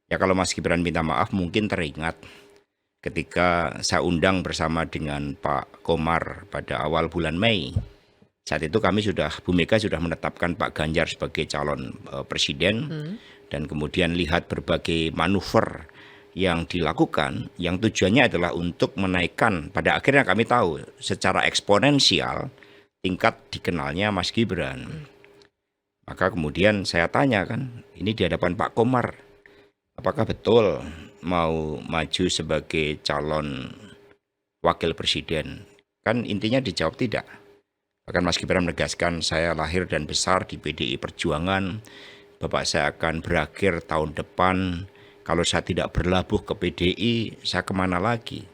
Ya kalau Mas Gibran minta maaf mungkin teringat ketika saya undang bersama dengan Pak Komar pada awal bulan Mei. Saat itu Bu Mega sudah menetapkan Pak Ganjar sebagai calon presiden dan kemudian lihat berbagai manuver yang dilakukan yang tujuannya adalah untuk menaikkan, pada akhirnya kami tahu secara eksponensial tingkat dikenalnya Mas Gibran. Maka kemudian saya tanya kan, ini di hadapan Pak Komar, apakah betul mau maju sebagai calon wakil presiden? Kan intinya dijawab tidak. Bahkan Mas Gibran menegaskan, saya lahir dan besar di PDI Perjuangan, Bapak saya akan berakhir tahun depan, kalau saya tidak berlabuh ke PDI, saya kemana lagi?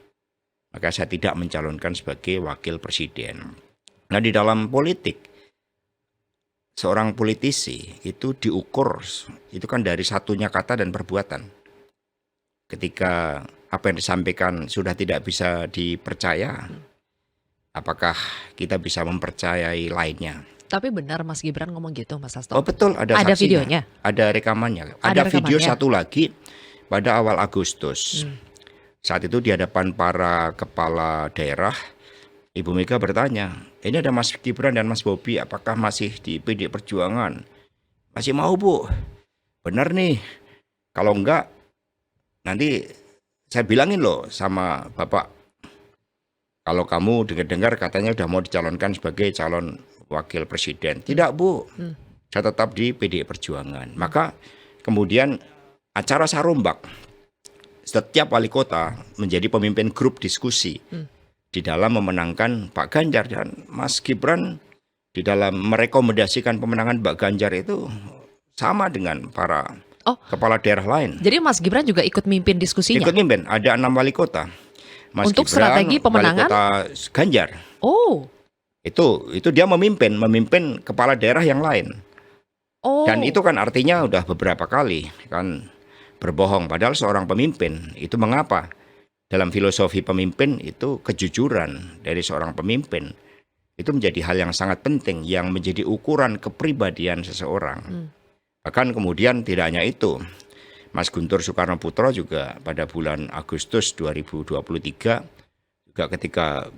Maka saya tidak mencalonkan sebagai wakil presiden. Nah di dalam politik, seorang politisi itu diukur, itu kan dari satunya kata dan perbuatan. Ketika apa yang disampaikan sudah tidak bisa dipercaya, apakah kita bisa mempercayai lainnya? Tapi benar Mas Gibran ngomong gitu, Mas Hasto? Oh betul, ada saksinya, videonya, ada rekamannya. Ada video rekamannya. satu lagi pada awal Agustus. Saat itu di hadapan para kepala daerah, Ibu Mega bertanya, ini ada Mas Gibran dan Mas Bobi, apakah masih di PDI Perjuangan? Masih mau Bu? Benar nih, kalau enggak nanti saya bilangin loh sama Bapak, kalau kamu dengar-dengar katanya udah mau dicalonkan sebagai calon wakil presiden. Tidak Bu, saya tetap di PDI Perjuangan. Maka kemudian acara Sarombak, setiap wali kota menjadi pemimpin grup diskusi di dalam memenangkan Pak Ganjar, dan Mas Gibran di dalam merekomendasikan pemenangan Pak Ganjar itu sama dengan para kepala daerah lain. Jadi Mas Gibran juga ikut mimpin diskusinya? Ikut mimpin, ada 6 wali kota. Mas Untuk Gibran, strategi pemenangan? wali kota Ganjar. Oh. Itu dia memimpin kepala daerah yang lain. Oh. Dan itu kan artinya udah beberapa kali kan berbohong, padahal seorang pemimpin itu mengapa? Dalam filosofi pemimpin itu kejujuran dari seorang pemimpin itu menjadi hal yang sangat penting yang menjadi ukuran kepribadian seseorang. Bahkan kemudian tidak hanya itu, Mas Guntur Soekarno Putro juga pada bulan Agustus 2023 juga ketika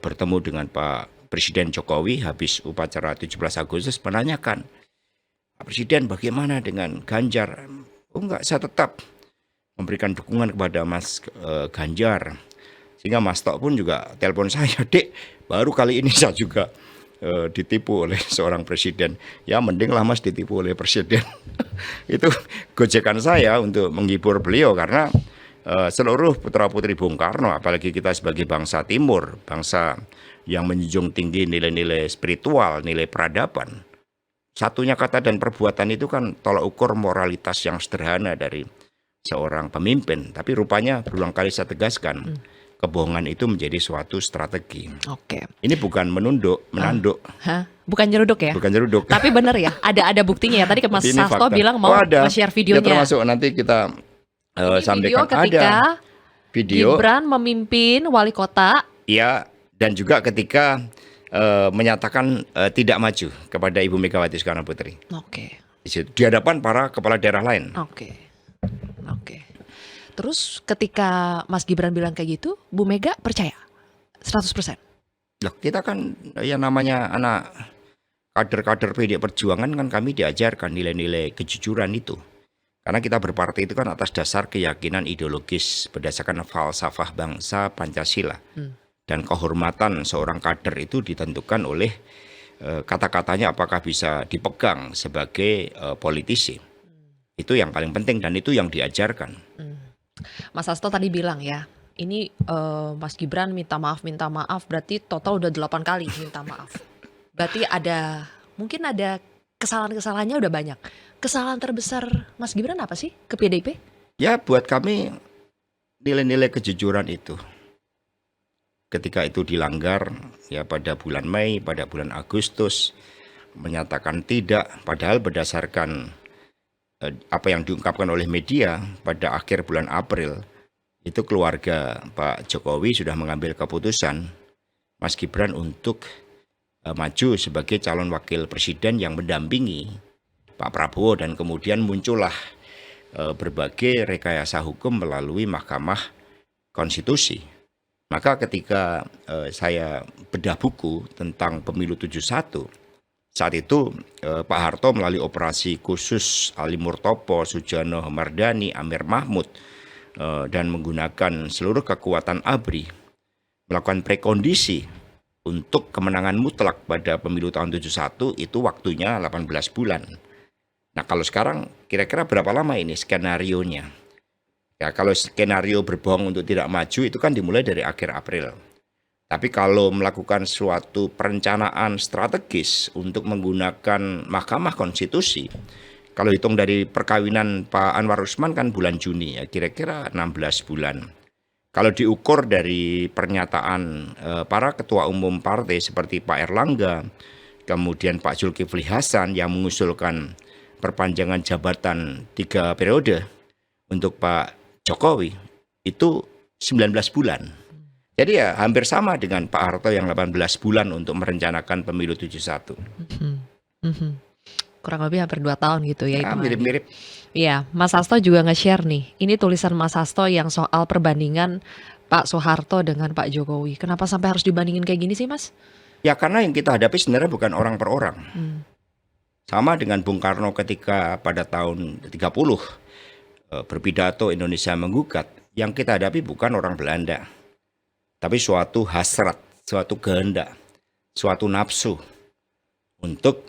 bertemu dengan Pak Presiden Jokowi habis upacara 17 Agustus menanyakan, Pak Presiden bagaimana dengan Ganjar? Oh enggak, saya tetap memberikan dukungan kepada Mas Ganjar. Sehingga Mas Tok pun juga telepon saya, Dek, baru kali ini saya juga ditipu oleh seorang presiden. Ya mendinglah Mas ditipu oleh presiden. Itu gojekan saya untuk menghibur beliau, karena seluruh putra-putri Bung Karno, apalagi kita sebagai bangsa timur, bangsa yang menjunjung tinggi nilai-nilai spiritual, nilai peradaban, satunya kata dan perbuatan itu kan tolak ukur moralitas yang sederhana dari seorang pemimpin. Tapi rupanya berulang kali saya tegaskan, kebohongan itu menjadi suatu strategi. Oke. Ini bukan menanduk. Bukan nyeruduk ya? Bukan nyeruduk. Tapi benar ya, ada buktinya ya. Tadi Mas Hasto bilang mau share videonya. Ya termasuk nanti kita sampaikan. Video ketika video Gibran memimpin wali kota. Ya, dan juga ketika menyatakan tidak maju kepada Ibu Megawati Soekarno Putri. Oke. Di hadapan para kepala daerah lain. Oke. Terus ketika Mas Gibran bilang kayak gitu, Bu Mega percaya 100%? Loh, kita kan yang namanya anak kader-kader PDI Perjuangan kan kami diajarkan nilai-nilai kejujuran itu. Karena kita berpartai itu kan atas dasar keyakinan ideologis berdasarkan falsafah bangsa Pancasila. Dan kehormatan seorang kader itu ditentukan oleh kata-katanya apakah bisa dipegang sebagai politisi. Itu yang paling penting dan itu yang diajarkan. Mas Hasto tadi bilang ya, ini Mas Gibran minta maaf, berarti total udah 8 kali minta maaf. Berarti mungkin ada kesalahan-kesalahannya udah banyak. Kesalahan terbesar Mas Gibran apa sih ke PDIP? Ya buat kami nilai-nilai kejujuran itu. Ketika itu dilanggar ya pada bulan Mei, pada bulan Agustus menyatakan tidak, padahal berdasarkan apa yang diungkapkan oleh media pada akhir bulan April itu keluarga Pak Jokowi sudah mengambil keputusan Mas Gibran untuk maju sebagai calon wakil presiden yang mendampingi Pak Prabowo, dan kemudian muncullah berbagai rekayasa hukum melalui Mahkamah Konstitusi. Maka ketika saya bedah buku tentang pemilu 71, saat itu Pak Harto melalui operasi khusus Ali Murtopo, Sujono Mardani, Amir Mahmud, dan menggunakan seluruh kekuatan ABRI melakukan prekondisi untuk kemenangan mutlak pada pemilu tahun 71 itu waktunya 18 bulan. Nah kalau sekarang kira-kira berapa lama ini skenarionya? Ya kalau skenario berbohong untuk tidak maju itu kan dimulai dari akhir April. Tapi kalau melakukan suatu perencanaan strategis untuk menggunakan Mahkamah Konstitusi, kalau hitung dari perkawinan Pak Anwar Usman kan bulan Juni ya, kira-kira 16 bulan. Kalau diukur dari pernyataan para ketua umum partai seperti Pak Erlangga, kemudian Pak Zulkifli Hasan yang mengusulkan perpanjangan jabatan 3 periode untuk Pak Jokowi, itu 19 bulan. Jadi ya hampir sama dengan Pak Harto yang 18 bulan untuk merencanakan pemilu 71. Kurang lebih hampir 2 tahun gitu ya Ya, hitungannya. mirip-mirip. Iya, Mas Hasto juga nge-share nih. Ini tulisan Mas Hasto yang soal perbandingan Pak Soeharto dengan Pak Jokowi. Kenapa sampai harus dibandingin kayak gini sih, Mas? Ya karena yang kita hadapi sebenarnya bukan orang per orang. Sama dengan Bung Karno ketika pada tahun 30 berpidato Indonesia menggugat. Yang kita hadapi bukan orang Belanda, tapi suatu hasrat, suatu kehendak, suatu nafsu untuk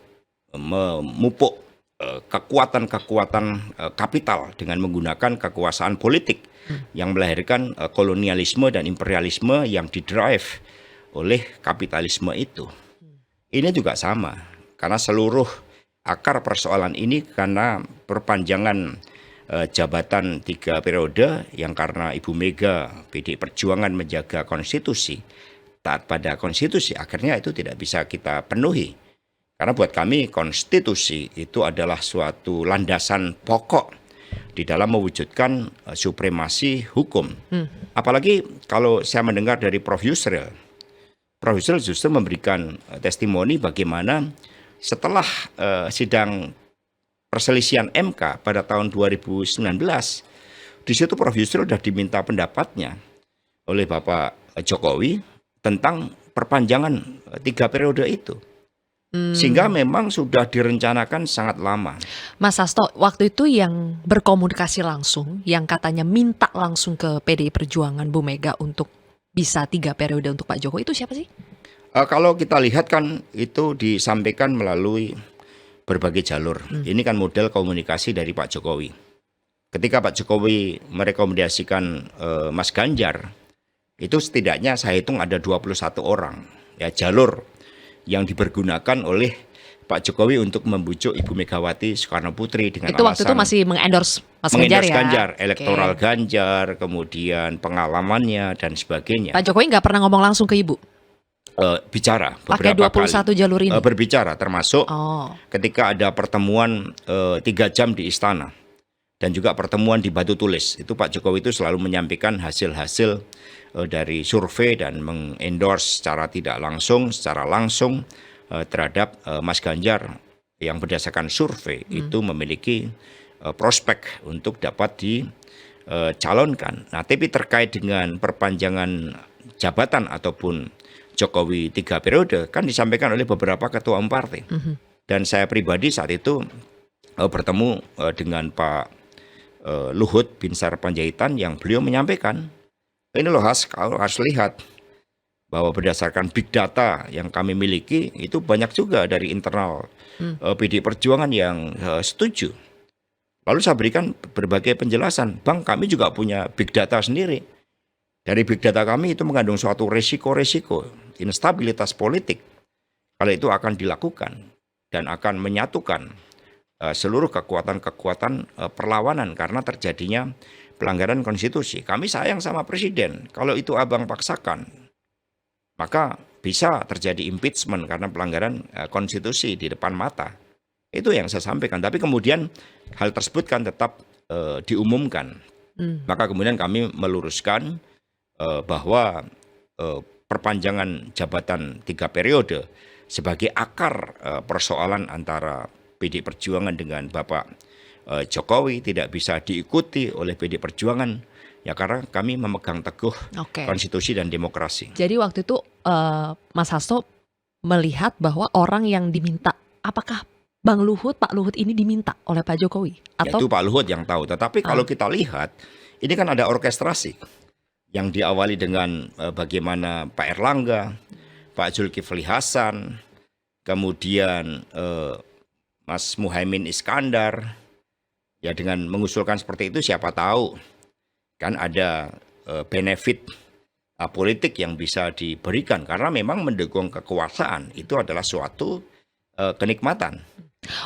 memupuk kekuatan-kekuatan kapital dengan menggunakan kekuasaan politik yang melahirkan kolonialisme dan imperialisme yang didrive oleh kapitalisme itu. Ini juga sama, karena seluruh akar persoalan ini karena perpanjangan jabatan 3 periode yang karena Ibu Mega PDI Perjuangan menjaga konstitusi, taat pada konstitusi, akhirnya itu tidak bisa kita penuhi. Karena buat kami konstitusi itu adalah suatu landasan pokok di dalam mewujudkan supremasi hukum. Apalagi kalau saya mendengar dari Prof. Yusril. Prof. Yusril justru memberikan testimoni bagaimana setelah sidang perselisihan MK pada tahun 2019, di situ Prof. Yusril sudah diminta pendapatnya oleh Bapak Jokowi tentang perpanjangan 3 periode itu. Sehingga memang sudah direncanakan sangat lama. Mas Hasto, waktu itu yang berkomunikasi langsung, yang katanya minta langsung ke PDI Perjuangan Bu Mega untuk bisa 3 periode untuk Pak Jokowi, itu siapa sih? Kalau kita lihat kan itu disampaikan melalui berbagai jalur. Ini kan model komunikasi dari Pak Jokowi. Ketika Pak Jokowi merekomendasikan Mas Ganjar, itu setidaknya saya hitung ada 21 orang ya jalur yang dipergunakan oleh Pak Jokowi untuk membujuk Ibu Megawati Soekarno Putri dengan Itu waktu itu alasan masih mengendorse Mas Ganjar ya? Ganjar, Oke. elektoral Ganjar, kemudian pengalamannya dan sebagainya. Pak Jokowi nggak pernah ngomong langsung ke Ibu? Bicara Pakai beberapa 21 kali. jalur ini? Berbicara termasuk Oh, ketika ada pertemuan 3 jam di istana dan juga pertemuan di Batu Tulis, itu Pak Jokowi itu selalu menyampaikan hasil-hasil dari survei dan mengendorse secara tidak langsung, secara langsung terhadap Mas Ganjar yang berdasarkan survei itu memiliki prospek untuk dapat dicalonkan. Nah, tapi terkait dengan perpanjangan jabatan ataupun Jokowi 3 periode kan disampaikan oleh beberapa ketua umum partai. Dan saya pribadi saat itu bertemu dengan Pak Luhut Binsar Panjaitan yang beliau menyampaikan, ini loh harus lihat bahwa berdasarkan big data yang kami miliki itu banyak juga dari internal PDI Perjuangan yang setuju. Lalu saya berikan berbagai penjelasan, Bang, kami juga punya big data sendiri. Dari big data kami itu mengandung suatu resiko-resiko, instabilitas politik. Kalau itu akan dilakukan dan akan menyatukan seluruh kekuatan-kekuatan perlawanan karena terjadinya pelanggaran konstitusi. Kami sayang sama presiden. Kalau itu abang paksakan, maka bisa terjadi impeachment karena pelanggaran konstitusi di depan mata. Itu yang saya sampaikan. Tapi kemudian hal tersebut kan tetap diumumkan. Maka kemudian kami meluruskan bahwa perpanjangan jabatan 3 periode sebagai akar persoalan antara PDI Perjuangan dengan Bapak Jokowi, tidak bisa diikuti oleh PD Perjuangan. Ya karena kami memegang teguh Oke. konstitusi dan demokrasi. Jadi waktu itu Mas Hasto melihat bahwa orang yang diminta, apakah Pak Luhut ini diminta oleh Pak Jokowi? Ya, Atau itu Pak Luhut yang tahu. Tetapi kalau kita lihat, ini kan ada orkestrasi yang diawali dengan bagaimana Pak Erlangga, Pak Zulkifli Hasan, kemudian Mas Muhaimin Iskandar, ya dengan mengusulkan seperti itu siapa tahu kan ada benefit politik yang bisa diberikan karena memang mendukung kekuasaan itu adalah suatu kenikmatan.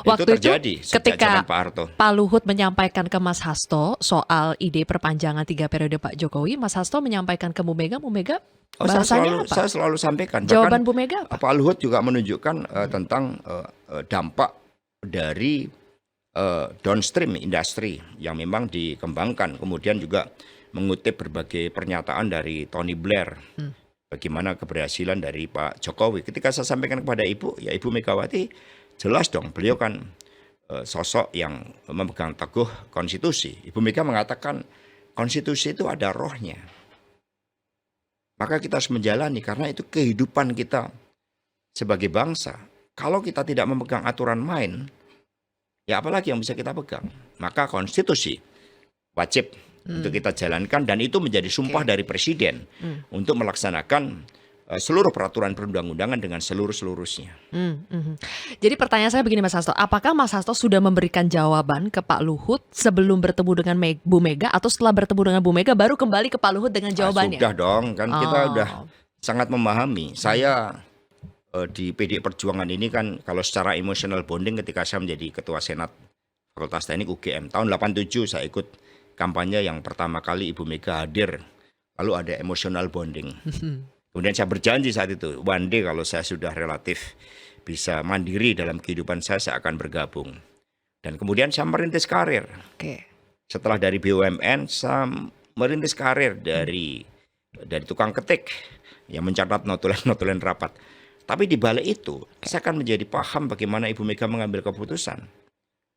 Waktu itu terjadi itu sejak ketika zaman Pak Harto. Pak Luhut menyampaikan ke Mas Hasto soal ide perpanjangan 3 periode Pak Jokowi, Mas Hasto menyampaikan ke Bu Mega bahasanya apa? Saya selalu sampaikan. Jawaban Bahkan Bu Mega apa? Pak Luhut juga menunjukkan tentang dampak dari downstream industri yang memang dikembangkan. Kemudian juga mengutip berbagai pernyataan dari Tony Blair. Bagaimana keberhasilan dari Pak Jokowi. Ketika saya sampaikan kepada Ibu, ya Ibu Megawati, jelas dong beliau kan sosok yang memegang teguh konstitusi. Ibu Mega mengatakan konstitusi itu ada rohnya. Maka kita harus menjalani karena itu kehidupan kita sebagai bangsa. Kalau kita tidak memegang aturan main, ya apalagi yang bisa kita pegang. Maka konstitusi wajib untuk kita jalankan dan itu menjadi sumpah dari Presiden untuk melaksanakan seluruh peraturan perundang-undangan dengan seluruh-seluruhnya. Jadi pertanyaan saya begini Mas Hasto, apakah Mas Hasto sudah memberikan jawaban ke Pak Luhut sebelum bertemu dengan Bu Mega atau setelah bertemu dengan Bu Mega baru kembali ke Pak Luhut dengan jawabannya? Sudah dong, kan kita udah sangat memahami. Saya di PD Perjuangan ini kan kalau secara emotional bonding ketika saya menjadi Ketua Senat Fakultas Teknik UGM tahun 87 saya ikut kampanye yang pertama kali Ibu Mega hadir, lalu ada emotional bonding. Kemudian saya berjanji saat itu, one day kalau saya sudah relatif bisa mandiri dalam kehidupan saya akan bergabung. Dan kemudian saya merintis karir. Setelah dari BUMN, saya merintis karir dari tukang ketik yang mencatat notulen rapat. Tapi di balik itu, saya akan menjadi paham bagaimana Ibu Mega mengambil keputusan.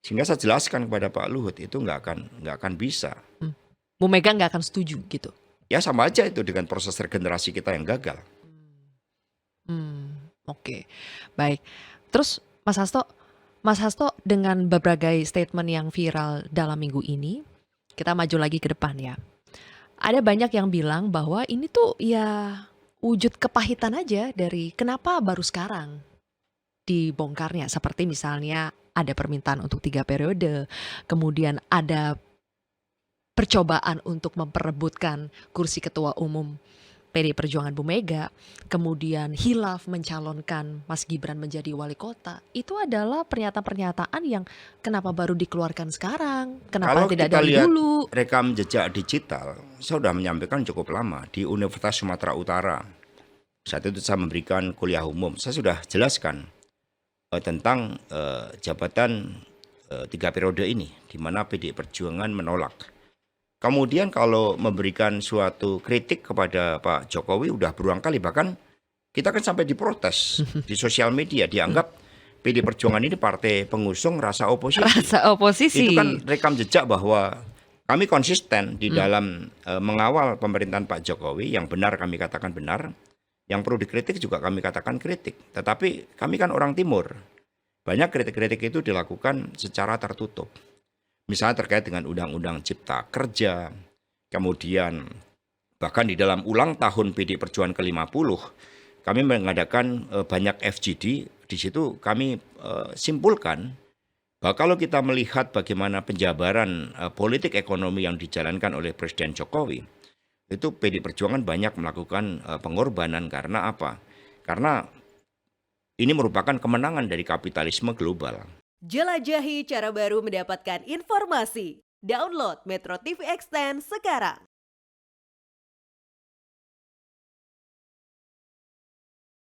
Sehingga saya jelaskan kepada Pak Luhut itu nggak akan bisa. Bu Mega nggak akan setuju gitu. Ya sama aja itu dengan proses regenerasi kita yang gagal. Oke, baik. Terus Mas Hasto dengan berbagai statement yang viral dalam minggu ini, kita maju lagi ke depan ya. Ada banyak yang bilang bahwa ini tuh ya wujud kepahitan aja dari kenapa baru sekarang dibongkarnya. Seperti misalnya ada permintaan untuk 3 periode, kemudian ada percobaan untuk memperebutkan kursi ketua umum PD Perjuangan Bu Mega, kemudian hilaf mencalonkan Mas Gibran menjadi wali kota. Itu adalah pernyataan-pernyataan yang kenapa baru dikeluarkan sekarang, kenapa tidak dari dulu. Rekam jejak digital, saya sudah menyampaikan cukup lama di Universitas Sumatera Utara. Saat itu saya memberikan kuliah umum, saya sudah jelaskan tentang jabatan 3 periode ini, di mana PD Perjuangan menolak. Kemudian kalau memberikan suatu kritik kepada Pak Jokowi udah berulang kali, bahkan kita kan sampai diprotes di sosial media, dianggap PD Perjuangan ini partai pengusung rasa oposisi. Rasa oposisi. Itu kan rekam jejak bahwa kami konsisten di dalam mengawal pemerintahan Pak Jokowi, yang benar kami katakan benar, yang perlu dikritik juga kami katakan kritik. Tetapi kami kan orang timur, banyak kritik-kritik itu dilakukan secara tertutup. Misalnya terkait dengan Undang-Undang Cipta Kerja, kemudian bahkan di dalam ulang tahun PD Perjuangan ke-50, kami mengadakan banyak FGD. Di situ kami simpulkan bahwa kalau kita melihat bagaimana penjabaran politik ekonomi yang dijalankan oleh Presiden Jokowi, itu PD Perjuangan banyak melakukan pengorbanan. Karena apa? Karena ini merupakan kemenangan dari kapitalisme global. Jelajahi cara baru mendapatkan informasi. Download Metro TV Extend sekarang.